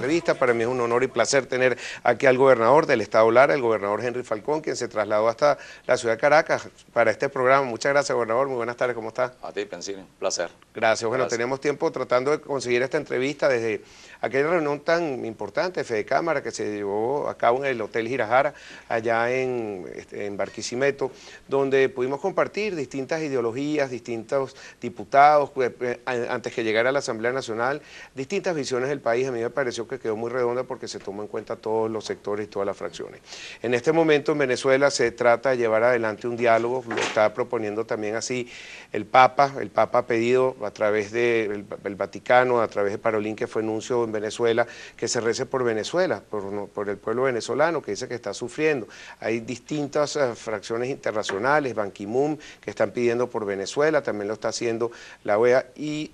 entrevista. Para mí es un honor y placer tener aquí al gobernador del estado Lara, el gobernador Henry Falcón, quien se trasladó hasta la ciudad de Caracas para este programa. Muchas gracias, gobernador. Muy buenas tardes, ¿cómo está? A ti, Pensini, un placer. Gracias. Bueno, Gracias. tenemos tiempo tratando de conseguir esta entrevista desde aquella reunión tan importante de Fedecámara que se llevó a cabo en el Hotel Girajara, allá en Barquisimeto, donde pudimos compartir distintas ideologías, distintos diputados, antes que llegara a la Asamblea Nacional, distintas visiones del país. A mí me pareció que quedó muy redonda porque se tomó en cuenta todos los sectores y todas las fracciones. En este momento en Venezuela se trata de llevar adelante un diálogo, lo está proponiendo también así el Papa ha pedido a través del Vaticano, a través de Parolín, que fue nuncio en Venezuela, que se rece por Venezuela, por el pueblo venezolano, que dice que está sufriendo. Hay distintas fracciones internacionales, Ban Ki-moon, que están pidiendo por Venezuela, también lo está haciendo la OEA, y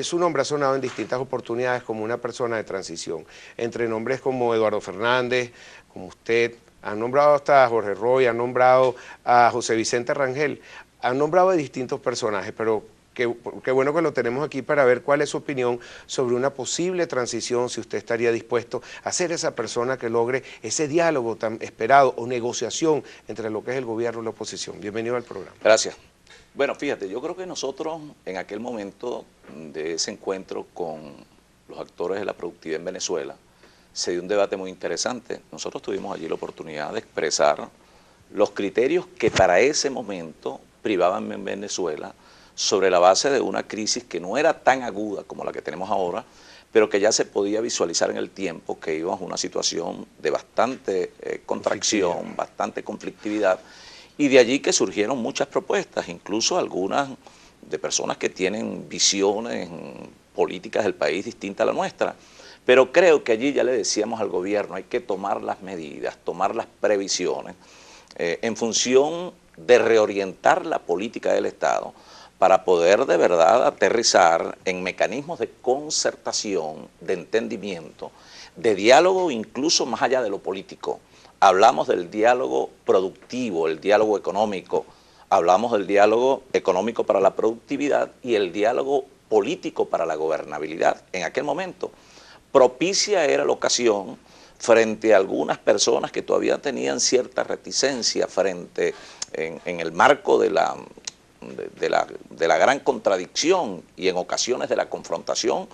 su nombre ha sonado en distintas oportunidades como una persona de transición, entre nombres como Eduardo Fernández, como usted, han nombrado hasta a Jorge Roy, han nombrado a José Vicente Rangel, han nombrado a distintos personajes, pero qué bueno que lo tenemos aquí para ver cuál es su opinión sobre una posible transición, si usted estaría dispuesto a ser esa persona que logre ese diálogo tan esperado o negociación entre lo que es el gobierno y la oposición. Bienvenido al programa. Gracias. Bueno, fíjate, yo creo que nosotros en aquel momento de ese encuentro con los actores de la productividad en Venezuela, se dio un debate muy interesante. Nosotros tuvimos allí la oportunidad de expresar los criterios que para ese momento privaban en Venezuela sobre la base de una crisis que no era tan aguda como la que tenemos ahora, pero que ya se podía visualizar en el tiempo que íbamos a una situación de bastante contracción, bastante conflictividad, y de allí que surgieron muchas propuestas, incluso algunas de personas que tienen visiones políticas del país distintas a la nuestra. Pero creo que allí ya le decíamos al gobierno, hay que tomar las medidas, tomar las previsiones, en función de reorientar la política del Estado para poder de verdad aterrizar en mecanismos de concertación, de entendimiento, de diálogo incluso más allá de lo político. Hablamos del diálogo productivo, el diálogo económico, hablamos del diálogo económico para la productividad y el diálogo político para la gobernabilidad. En aquel momento, propicia era la ocasión frente a algunas personas que todavía tenían cierta reticencia frente en el marco de la gran contradicción y en ocasiones de la confrontación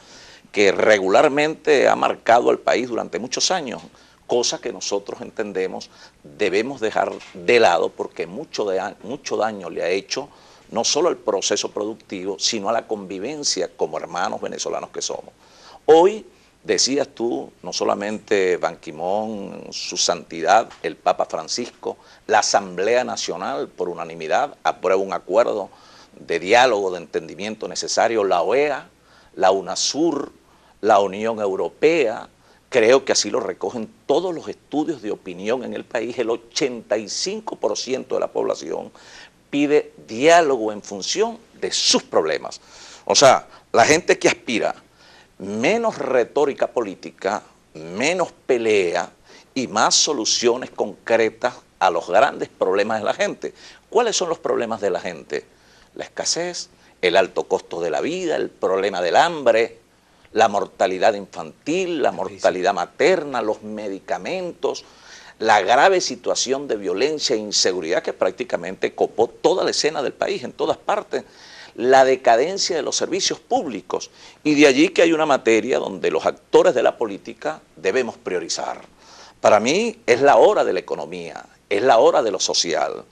que regularmente ha marcado al país durante muchos años, cosa que nosotros entendemos debemos dejar de lado porque mucho daño le ha hecho no solo al proceso productivo, sino a la convivencia como hermanos venezolanos que somos. Hoy, decías tú, no solamente Ban Ki-moon, su santidad, el Papa Francisco, la Asamblea Nacional por unanimidad aprueba un acuerdo de diálogo, de entendimiento necesario, la OEA, la UNASUR, la Unión Europea, creo que así lo recogen todos los estudios de opinión en el país, el 85% de la población pide diálogo en función de sus problemas. O sea, la gente que aspira menos retórica política, menos pelea y más soluciones concretas a los grandes problemas de la gente. ¿Cuáles son los problemas de la gente? La escasez, el alto costo de la vida, el problema del hambre, la mortalidad infantil, la mortalidad materna, los medicamentos, la grave situación de violencia e inseguridad que prácticamente copó toda la escena del país, en todas partes, la decadencia de los servicios públicos, y de allí que hay una materia donde los actores de la política debemos priorizar. Para mí es la hora de la economía, es la hora de lo social.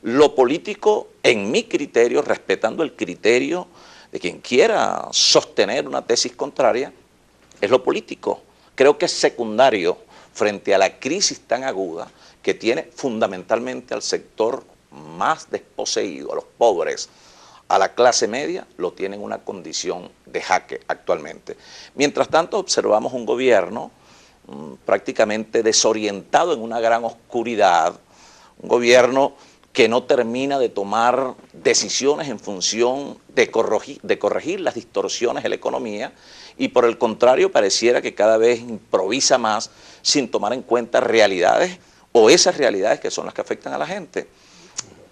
Lo político, en mi criterio, respetando el criterio de quien quiera sostener una tesis contraria, es lo político. Creo que es secundario frente a la crisis tan aguda que tiene fundamentalmente al sector más desposeído, a los pobres, a la clase media, lo tienen en una condición de jaque actualmente. Mientras tanto, observamos un gobierno prácticamente desorientado en una gran oscuridad, un gobierno que no termina de tomar decisiones en función de corregir las distorsiones de la economía y por el contrario pareciera que cada vez improvisa más sin tomar en cuenta realidades o esas realidades que son las que afectan a la gente.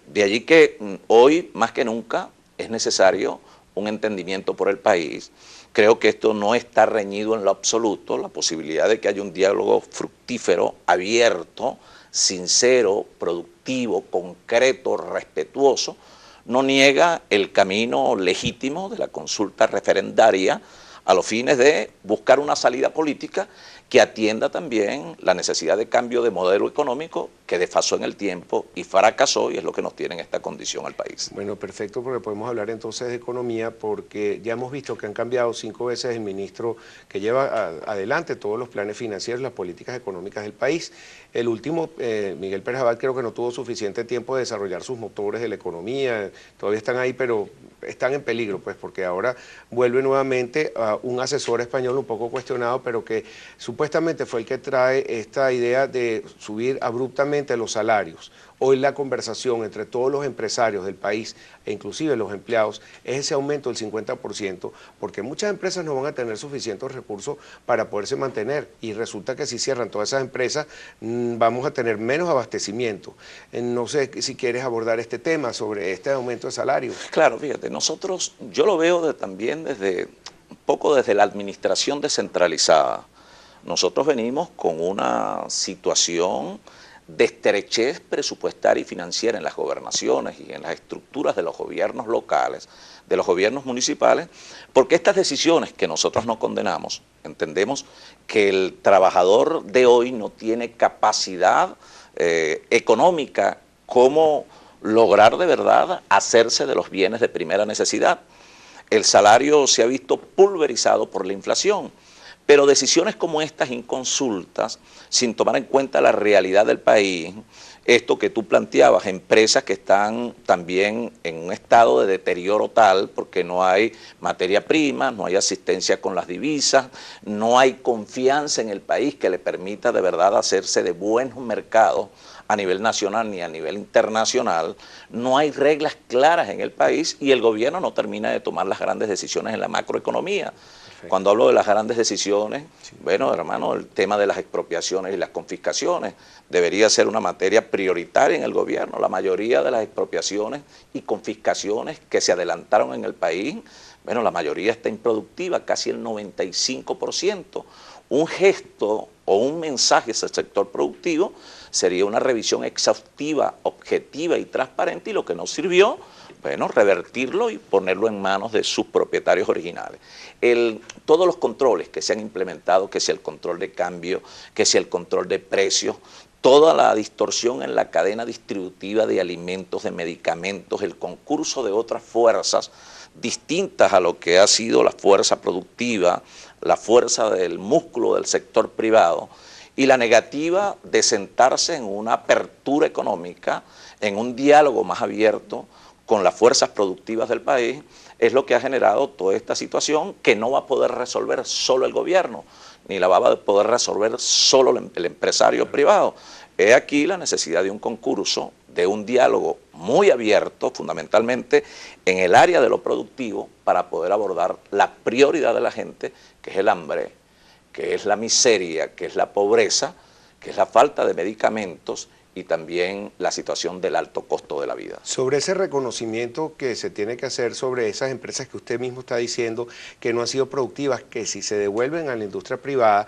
De allí que hoy más que nunca es necesario un entendimiento por el país. Creo que esto no está reñido en lo absoluto, la posibilidad de que haya un diálogo fructífero, abierto, sincero, productivo, concreto, respetuoso, no niega el camino legítimo de la consulta referendaria a los fines de buscar una salida política que atienda también la necesidad de cambio de modelo económico que desfasó en el tiempo y fracasó, y es lo que nos tiene en esta condición al país. Bueno, perfecto, porque podemos hablar entonces de economía, porque ya hemos visto que han cambiado 5 veces el ministro que lleva adelante todos los planes financieros, las políticas económicas del país. El último, Miguel Pérez Abad, creo que no tuvo suficiente tiempo de desarrollar sus motores de la economía, todavía están ahí, pero están en peligro, pues, porque ahora vuelve nuevamente a un asesor español un poco cuestionado, pero que supuestamente fue el que trae esta idea de subir abruptamente los salarios. Hoy la conversación entre todos los empresarios del país e inclusive los empleados es ese aumento del 50%, porque muchas empresas no van a tener suficientes recursos para poderse mantener, y resulta que si cierran todas esas empresas vamos a tener menos abastecimiento. No sé si quieres abordar este tema sobre este aumento de salarios. Claro, fíjate, yo lo veo también un poco desde la administración descentralizada. Nosotros venimos con una situación de estrechez presupuestaria y financiera en las gobernaciones y en las estructuras de los gobiernos locales, de los gobiernos municipales, porque estas decisiones que nosotros no condenamos, entendemos que el trabajador de hoy no tiene capacidad económica como lograr de verdad hacerse de los bienes de primera necesidad. El salario se ha visto pulverizado por la inflación. Pero decisiones como estas inconsultas, sin tomar en cuenta la realidad del país, esto que tú planteabas, empresas que están también en un estado de deterioro tal porque no hay materia prima, no hay asistencia con las divisas, no hay confianza en el país que le permita de verdad hacerse de buenos mercados a nivel nacional ni a nivel internacional, no hay reglas claras en el país y el gobierno no termina de tomar las grandes decisiones en la macroeconomía. Cuando hablo de las grandes decisiones, bueno, hermano, el tema de las expropiaciones y las confiscaciones debería ser una materia prioritaria en el gobierno. La mayoría de las expropiaciones y confiscaciones que se adelantaron en el país, bueno, la mayoría está improductiva, casi el 95%. Un gesto o un mensaje a ese sector productivo sería una revisión exhaustiva, objetiva y transparente, y lo que no sirvió, bueno, revertirlo y ponerlo en manos de sus propietarios originales. Todos los controles que se han implementado, que sea el control de cambio, que sea el control de precios, toda la distorsión en la cadena distributiva de alimentos, de medicamentos, el concurso de otras fuerzas distintas a lo que ha sido la fuerza productiva, la fuerza del músculo del sector privado, y la negativa de sentarse en una apertura económica, en un diálogo más abierto con las fuerzas productivas del país, es lo que ha generado toda esta situación que no va a poder resolver solo el gobierno, ni la va a poder resolver solo el empresario privado. He aquí la necesidad de un concurso, de un diálogo muy abierto, fundamentalmente en el área de lo productivo, para poder abordar la prioridad de la gente, que es el hambre, que es la miseria, que es la pobreza, que es la falta de medicamentos y también la situación del alto costo de la vida. Sobre ese reconocimiento que se tiene que hacer sobre esas empresas que usted mismo está diciendo que no han sido productivas, que si se devuelven a la industria privada,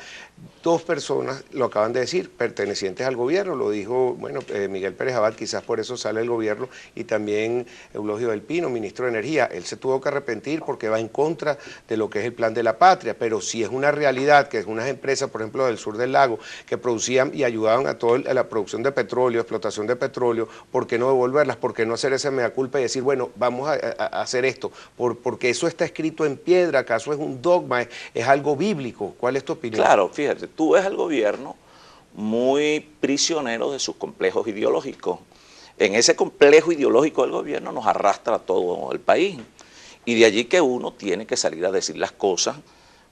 2 personas lo acaban de decir, pertenecientes al gobierno, lo dijo, bueno, Miguel Pérez Abad, quizás por eso sale el gobierno, y también Eulogio del Pino, ministro de Energía. Él se tuvo que arrepentir porque va en contra de lo que es el plan de la patria, pero si es una realidad que es unas empresas, por ejemplo, del sur del lago, que producían y ayudaban a toda la producción de petróleo, explotación de petróleo, ¿por qué no devolverlas? ¿Por qué no hacer esa mea culpa y decir, bueno, vamos a hacer esto? Porque eso está escrito en piedra, ¿acaso es un dogma, es algo bíblico? ¿Cuál es tu opinión? Claro, fíjate, tú ves al gobierno muy prisionero de sus complejos ideológicos. En ese complejo ideológico del gobierno nos arrastra a todo el país. Y de allí que uno tiene que salir a decir las cosas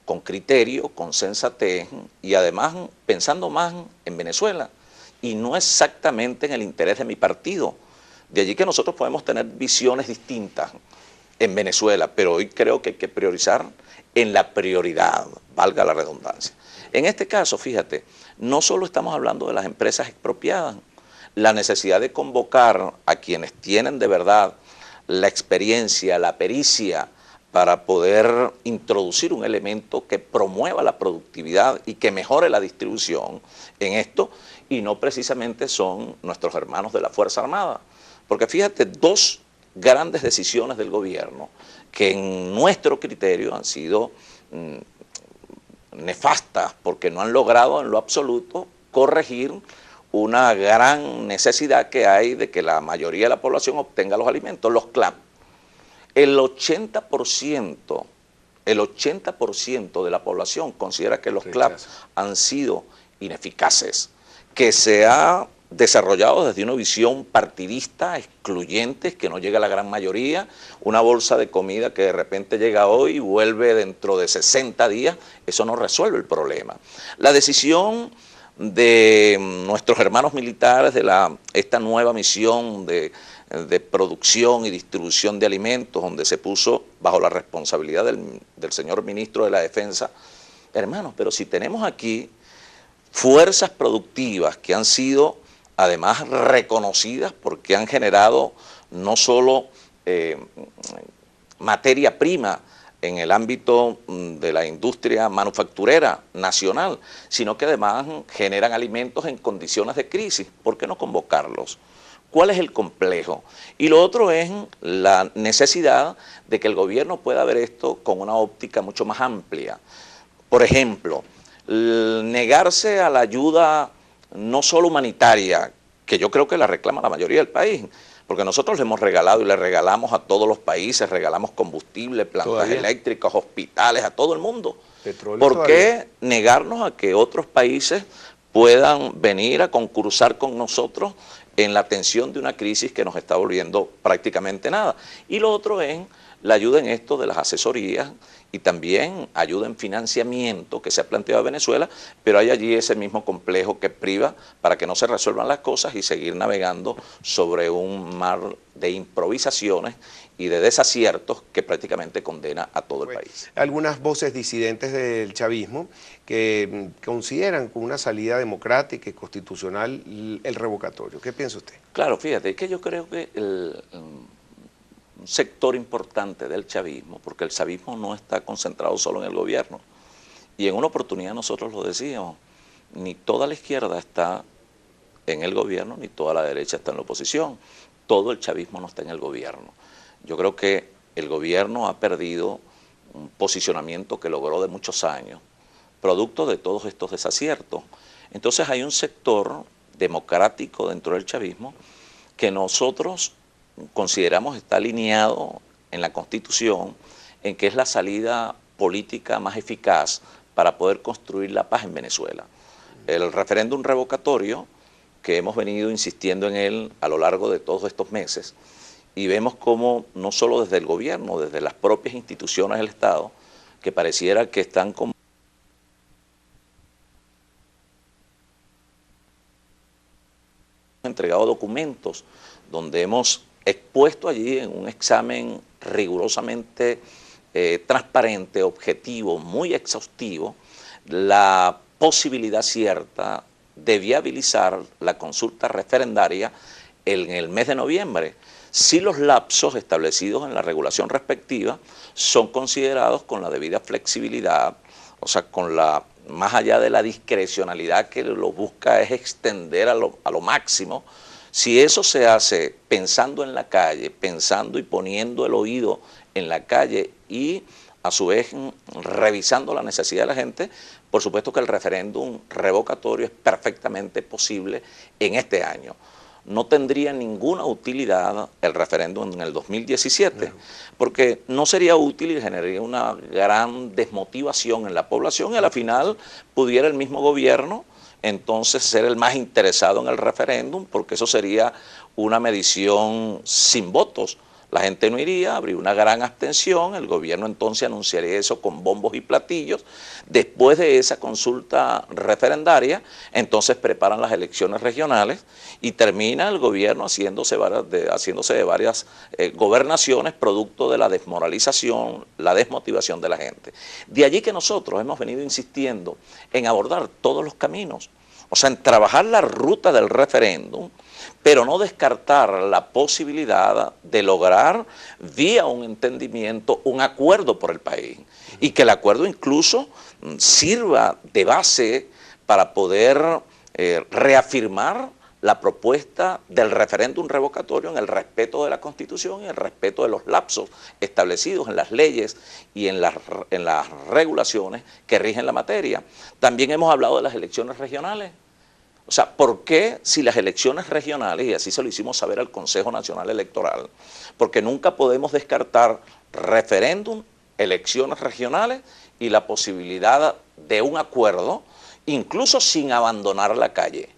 con criterio, con sensatez y además pensando más en Venezuela y no exactamente en el interés de mi partido. De allí que nosotros podemos tener visiones distintas en Venezuela, pero hoy creo que hay que priorizar en la prioridad, valga la redundancia. En este caso, fíjate, no solo estamos hablando de las empresas expropiadas, la necesidad de convocar a quienes tienen de verdad la experiencia, la pericia para poder introducir un elemento que promueva la productividad y que mejore la distribución en esto, y no precisamente son nuestros hermanos de la Fuerza Armada. Porque fíjate, dos grandes decisiones del gobierno que en nuestro criterio han sido nefastas porque no han logrado en lo absoluto corregir una gran necesidad que hay de que la mayoría de la población obtenga los alimentos, los CLAP. El 80% de la población considera que los CLAP han sido ineficaces, que se ha desarrollado desde una visión partidista, excluyente, que no llega a la gran mayoría, una bolsa de comida que de repente llega hoy y vuelve dentro de 60 días, eso no resuelve el problema. La decisión de nuestros hermanos militares de esta nueva misión de producción y distribución de alimentos, donde se puso bajo la responsabilidad del señor ministro de la Defensa. Hermanos, pero si tenemos aquí fuerzas productivas que han sido además reconocidas porque han generado no solo materia prima en el ámbito de la industria manufacturera nacional, sino que además generan alimentos en condiciones de crisis. ¿Por qué no convocarlos? ¿Cuál es el complejo? Y lo otro es la necesidad de que el gobierno pueda ver esto con una óptica mucho más amplia. Por ejemplo, negarse a la ayuda no solo humanitaria, que yo creo que la reclama la mayoría del país, porque nosotros le hemos regalado y le regalamos a todos los países, regalamos combustible, plantas eléctricas, hospitales, a todo el mundo. Petróleo. ¿Por qué negarnos a que otros países puedan venir a concursar con nosotros en la atención de una crisis que nos está volviendo prácticamente nada? Y lo otro es la ayuda en esto de las asesorías y también ayuda en financiamiento que se ha planteado a Venezuela, pero hay allí ese mismo complejo que priva para que no se resuelvan las cosas y seguir navegando sobre un mar de improvisaciones y de desaciertos que prácticamente condena a todo el país. Algunas voces disidentes del chavismo que consideran como una salida democrática y constitucional el revocatorio. ¿Qué piensa usted? Claro, fíjate, es que yo creo que un sector importante del chavismo, porque el chavismo no está concentrado solo en el gobierno, y en una oportunidad nosotros lo decíamos, ni toda la izquierda está en el gobierno, ni toda la derecha está en la oposición, todo el chavismo no está en el gobierno. Yo creo que el gobierno ha perdido un posicionamiento que logró de muchos años, producto de todos estos desaciertos. Entonces hay un sector democrático dentro del chavismo que nosotros consideramos está alineado en la Constitución, en que es la salida política más eficaz para poder construir la paz en Venezuela. El referéndum revocatorio, que hemos venido insistiendo en él a lo largo de todos estos meses, y vemos cómo no solo desde el gobierno, desde las propias instituciones del Estado, que pareciera que están como entregado documentos donde hemos expuesto allí en un examen rigurosamente transparente, objetivo, muy exhaustivo, la posibilidad cierta de viabilizar la consulta referendaria en el mes de noviembre, si los lapsos establecidos en la regulación respectiva son considerados con la debida flexibilidad, o sea, con más allá de la discrecionalidad que lo busca es extender a lo máximo. Si eso se hace pensando en la calle, pensando y poniendo el oído en la calle y a su vez revisando la necesidad de la gente, por supuesto que el referéndum revocatorio es perfectamente posible en este año. No tendría ninguna utilidad el referéndum en el 2017, porque no sería útil y generaría una gran desmotivación en la población y a la final pudiera el mismo gobierno entonces ser el más interesado en el referéndum, porque eso sería una medición sin votos. La gente no iría, habría una gran abstención, el gobierno entonces anunciaría eso con bombos y platillos. Después de esa consulta referendaria, entonces preparan las elecciones regionales y termina el gobierno haciéndose de varias gobernaciones producto de la desmoralización, la desmotivación de la gente. De allí que nosotros hemos venido insistiendo en abordar todos los caminos. o sea, en trabajar la ruta del referéndum, pero no descartar la posibilidad de lograr vía un entendimiento, un acuerdo por el país, y que el acuerdo incluso sirva de base para poder reafirmar la propuesta del referéndum revocatorio en el respeto de la Constitución y el respeto de los lapsos establecidos en las leyes y en las regulaciones que rigen la materia. También hemos hablado de las elecciones regionales. O sea, ¿por qué si las elecciones regionales, y así se lo hicimos saber al Consejo Nacional Electoral, porque nunca podemos descartar referéndum, elecciones regionales y la posibilidad de un acuerdo, incluso sin abandonar la calle,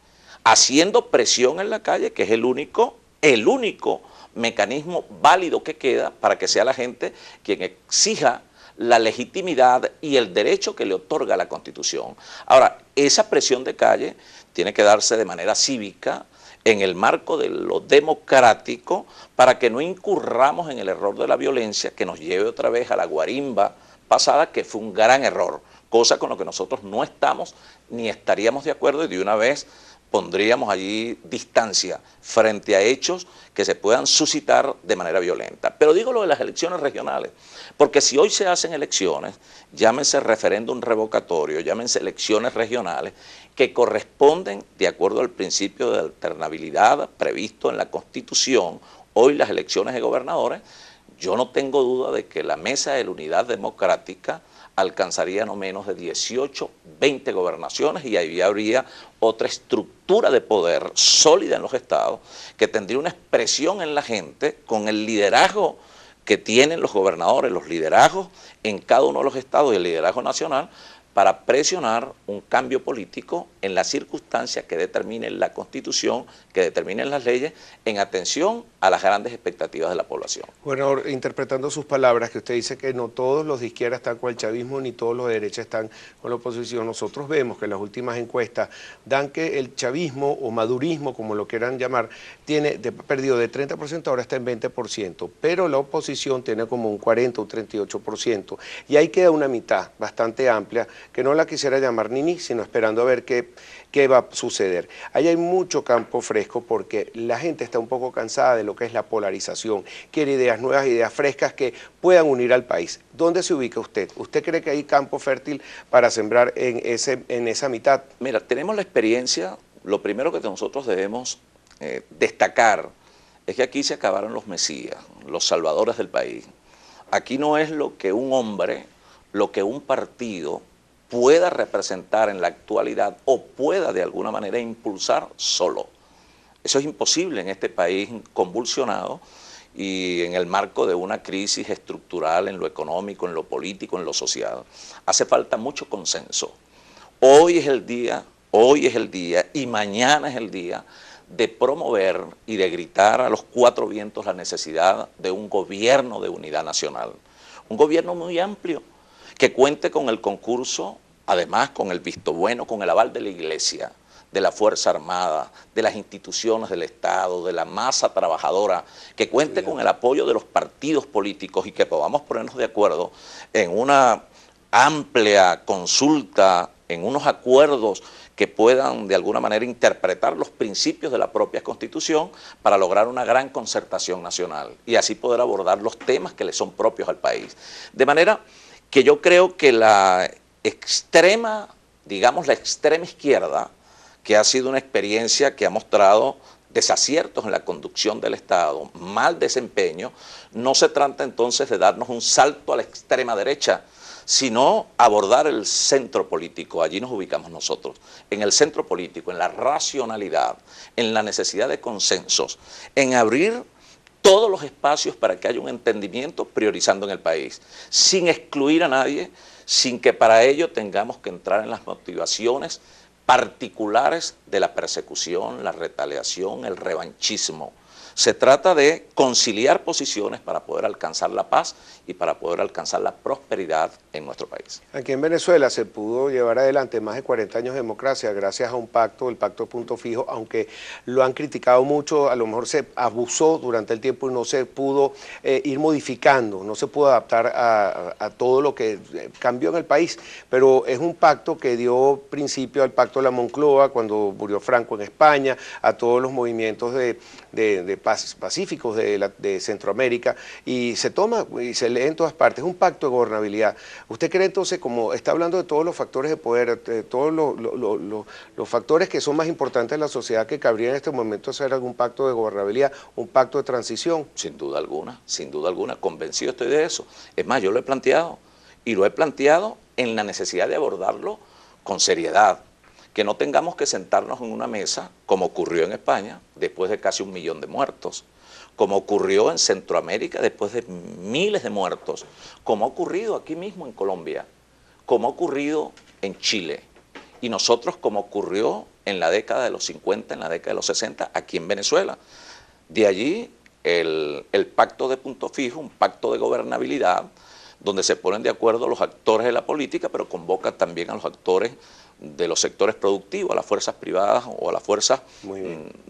haciendo presión en la calle, que es el único mecanismo válido que queda para que sea la gente quien exija la legitimidad y el derecho que le otorga la Constitución. Ahora, esa presión de calle tiene que darse de manera cívica, en el marco de lo democrático, para que no incurramos en el error de la violencia que nos lleve otra vez a la guarimba pasada, que fue un gran error, cosa con lo que nosotros no estamos ni estaríamos de acuerdo, y de una vez pondríamos allí distancia frente a hechos que se puedan suscitar de manera violenta. Pero digo lo de las elecciones regionales, porque si hoy se hacen elecciones, llámense referéndum revocatorio, llámense elecciones regionales, que corresponden de acuerdo al principio de alternabilidad previsto en la Constitución, hoy las elecciones de gobernadores, yo no tengo duda de que la Mesa de la Unidad Democrática alcanzaría no menos de 18, 20 gobernaciones, y ahí habría otra estructura de poder sólida en los estados, que tendría una expresión en la gente con el liderazgo que tienen los gobernadores, los liderazgos en cada uno de los estados y el liderazgo nacional, para presionar un cambio político en las circunstancias que determinen la Constitución, que determinen las leyes, en atención a las grandes expectativas de la población. Bueno, interpretando sus palabras, que usted dice que no todos los de izquierda están con el chavismo, ni todos los de derecha están con la oposición. Nosotros vemos que las últimas encuestas dan que el chavismo o madurismo, como lo quieran llamar, perdido de 30%, ahora está en 20%, pero la oposición tiene como un 40 o un 38%, y ahí queda una mitad bastante amplia, que no la quisiera llamar ni, sino esperando a ver qué va a suceder. Ahí hay mucho campo fresco, porque la gente está un poco cansada de lo que es la polarización, quiere ideas nuevas, ideas frescas que puedan unir al país. ¿Dónde se ubica usted? ¿Usted cree que hay campo fértil para sembrar en esa mitad? Mira, tenemos la experiencia, lo primero que nosotros debemos destacar es que aquí se acabaron los mesías, los salvadores del país. Aquí no es lo que un hombre, lo que un partido pueda representar en la actualidad o pueda de alguna manera impulsar solo. Eso es imposible en este país convulsionado y en el marco de una crisis estructural en lo económico, en lo político, en lo social. Hace falta mucho consenso. Hoy es el día y mañana es el día de promover y de gritar a los cuatro vientos la necesidad de un gobierno de unidad nacional. Un gobierno muy amplio, que cuente con el concurso, además con el visto bueno, con el aval de la Iglesia, de la Fuerza Armada, de las instituciones del Estado, de la masa trabajadora, que cuente con el apoyo de los partidos políticos y que podamos ponernos de acuerdo en una amplia consulta, en unos acuerdos que puedan de alguna manera interpretar los principios de la propia Constitución para lograr una gran concertación nacional y así poder abordar los temas que le son propios al país. De manera que yo creo que la extrema, digamos la extrema izquierda, que ha sido una experiencia que ha mostrado desaciertos en la conducción del Estado, mal desempeño, no se trata entonces de darnos un salto a la extrema derecha, sino abordar el centro político. Allí nos ubicamos nosotros, en el centro político, en la racionalidad, en la necesidad de consensos, en abrir todos los espacios para que haya un entendimiento priorizando en el país, sin excluir a nadie, sin que para ello tengamos que entrar en las motivaciones particulares de la persecución, la retaliación, el revanchismo, Se trata de conciliar posiciones para poder alcanzar la paz y para poder alcanzar la prosperidad en nuestro país. Aquí en Venezuela se pudo llevar adelante más de 40 años de democracia gracias a un pacto, el pacto de Punto Fijo, aunque lo han criticado mucho, a lo mejor se abusó durante el tiempo y no se pudo ir modificando, no se pudo adaptar a todo lo que cambió en el país, pero es un pacto que dio principio al pacto de la Moncloa cuando murió Franco en España, a todos los movimientos de pacíficos de Centroamérica, y se toma y se lee en todas partes, es un pacto de gobernabilidad. ¿Usted cree entonces, como está hablando de todos los factores de poder, de todos los factores que son más importantes en la sociedad, que cabría en este momento hacer algún pacto de gobernabilidad, un pacto de transición? Sin duda alguna, convencido estoy de eso. Es más, yo lo he planteado, y lo he planteado en la necesidad de abordarlo con seriedad, que no tengamos que sentarnos en una mesa, como ocurrió en España, después de casi 1 millón de muertos, como ocurrió en Centroamérica después de miles de muertos, como ha ocurrido aquí mismo en Colombia, como ha ocurrido en Chile, y nosotros como ocurrió en la década de los 50, en la década de los 60, aquí en Venezuela. De allí el pacto de Punto Fijo, un pacto de gobernabilidad, donde se ponen de acuerdo los actores de la política, pero convoca también a los actores de los sectores productivos, a las fuerzas privadas o a las fuerzas,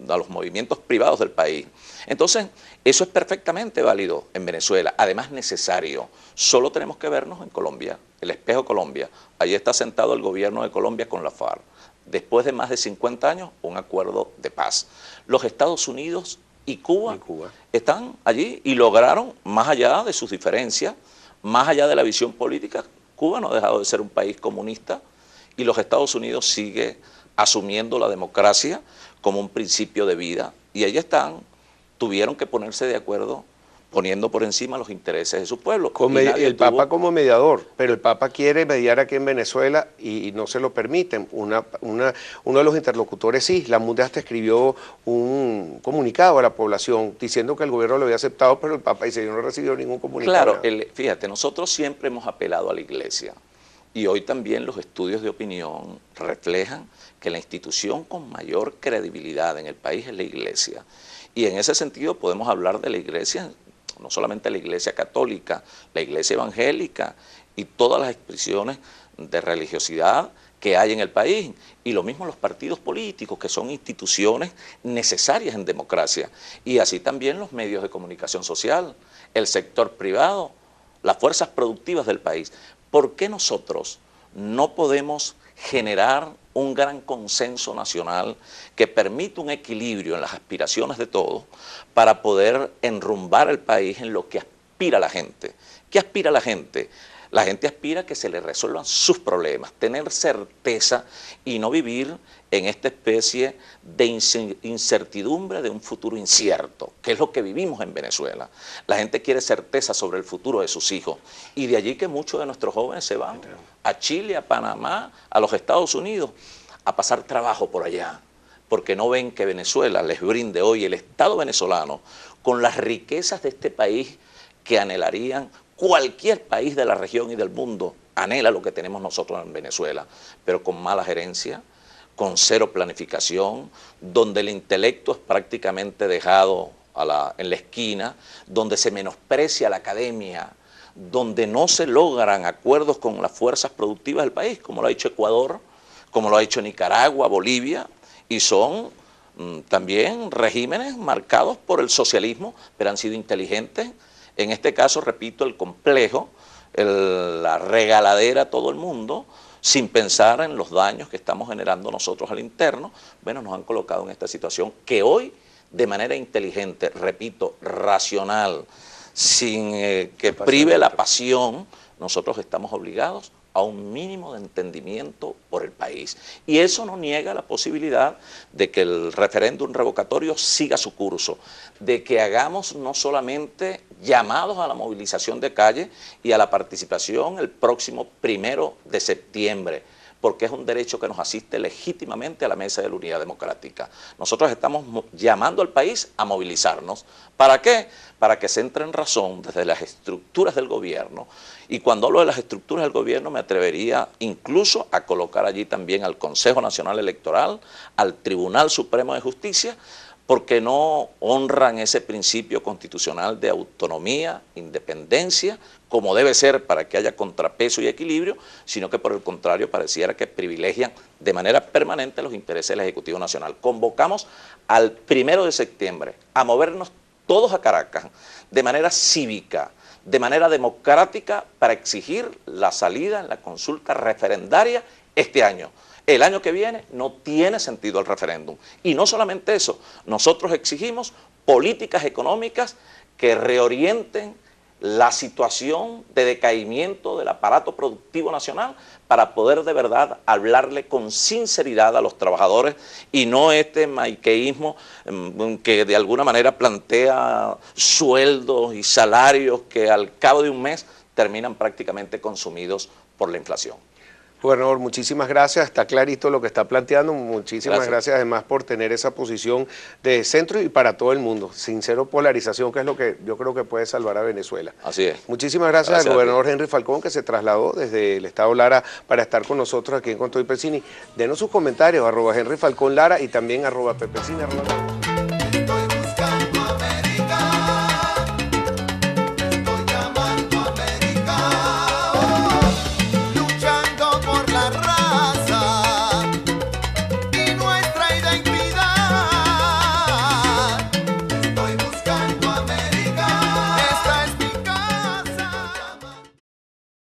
a los movimientos privados del país. Entonces, eso es perfectamente válido en Venezuela, además necesario. Solo tenemos que vernos en Colombia, el espejo Colombia. Allí está sentado el gobierno de Colombia con la FARC. Después de más de 50 años, un acuerdo de paz. Los Estados Unidos y Cuba están allí y lograron, más allá de sus diferencias, más allá de la visión política, Cuba no ha dejado de ser un país comunista, y los Estados Unidos sigue asumiendo la democracia como un principio de vida. Y allí están, tuvieron que ponerse de acuerdo, poniendo por encima los intereses de su pueblo. El Papa como mediador, pero el Papa quiere mediar aquí en Venezuela y no se lo permiten. Uno de los interlocutores, sí, la MUD hasta escribió un comunicado a la población diciendo que el gobierno lo había aceptado, pero el Papa dice, yo no he recibido ningún comunicado. Claro, fíjate, nosotros siempre hemos apelado a la Iglesia. Y hoy también los estudios de opinión reflejan que la institución con mayor credibilidad en el país es la Iglesia. Y en ese sentido podemos hablar de la Iglesia, no solamente la Iglesia católica, la Iglesia evangélica y todas las expresiones de religiosidad que hay en el país. Y lo mismo los partidos políticos, que son instituciones necesarias en democracia. Y así también los medios de comunicación social, el sector privado, las fuerzas productivas del país. ¿Por qué nosotros no podemos generar un gran consenso nacional que permita un equilibrio en las aspiraciones de todos para poder enrumbar el país en lo que aspira la gente? ¿Qué aspira la gente? La gente aspira a que se le resuelvan sus problemas, tener certeza y no vivir en esta especie de incertidumbre de un futuro incierto, que es lo que vivimos en Venezuela. La gente quiere certeza sobre el futuro de sus hijos, y de allí que muchos de nuestros jóvenes se van a Chile, a Panamá, a los Estados Unidos, a pasar trabajo por allá, porque no ven que Venezuela les brinde hoy el Estado venezolano con las riquezas de este país que anhelarían cualquier país de la región y del mundo. Anhela lo que tenemos nosotros en Venezuela, pero con mala gerencia, con cero planificación, donde el intelecto es prácticamente dejado en la esquina, donde se menosprecia la academia, donde no se logran acuerdos con las fuerzas productivas del país, como lo ha hecho Ecuador, como lo ha hecho Nicaragua, Bolivia, y son también regímenes marcados por el socialismo, pero han sido inteligentes. En este caso, repito, el complejo, la regaladera a todo el mundo, sin pensar en los daños que estamos generando nosotros al interno, bueno, nos han colocado en esta situación que hoy, de manera inteligente, repito, racional, sin que prive la pasión, nosotros estamos obligados a un mínimo de entendimiento por el país. Y eso no niega la posibilidad de que el referéndum revocatorio siga su curso, de que hagamos no solamente llamados a la movilización de calle y a la participación el próximo 1 de septiembre, porque es un derecho que nos asiste legítimamente a la Mesa de la Unidad Democrática. Nosotros estamos llamando al país a movilizarnos. ¿Para qué? Para que se entre en razón desde las estructuras del gobierno. Y cuando hablo de las estructuras del gobierno me atrevería incluso a colocar allí también al Consejo Nacional Electoral, al Tribunal Supremo de Justicia, porque no honran ese principio constitucional de autonomía, independencia, como debe ser para que haya contrapeso y equilibrio, sino que por el contrario pareciera que privilegian de manera permanente los intereses del Ejecutivo Nacional. Convocamos al 1 de septiembre a movernos todos a Caracas de manera cívica, de manera democrática, para exigir la salida en la consulta referendaria este año. El año que viene no tiene sentido el referéndum. Y no solamente eso, nosotros exigimos políticas económicas que reorienten la situación de decaimiento del aparato productivo nacional para poder de verdad hablarle con sinceridad a los trabajadores y no este maniqueísmo que de alguna manera plantea sueldos y salarios que al cabo de un mes terminan prácticamente consumidos por la inflación. Gobernador, muchísimas gracias, está clarito lo que está planteando, muchísimas gracias además por tener esa posición de centro y para todo el mundo, sin cero polarización, que es lo que yo creo que puede salvar a Venezuela. Así es. Muchísimas gracias al gobernador Henry Falcón, que se trasladó desde el estado Lara para estar con nosotros aquí en Con Todo y Pecini. Denos sus comentarios, @Henry Falcón Lara y también @Pepecini.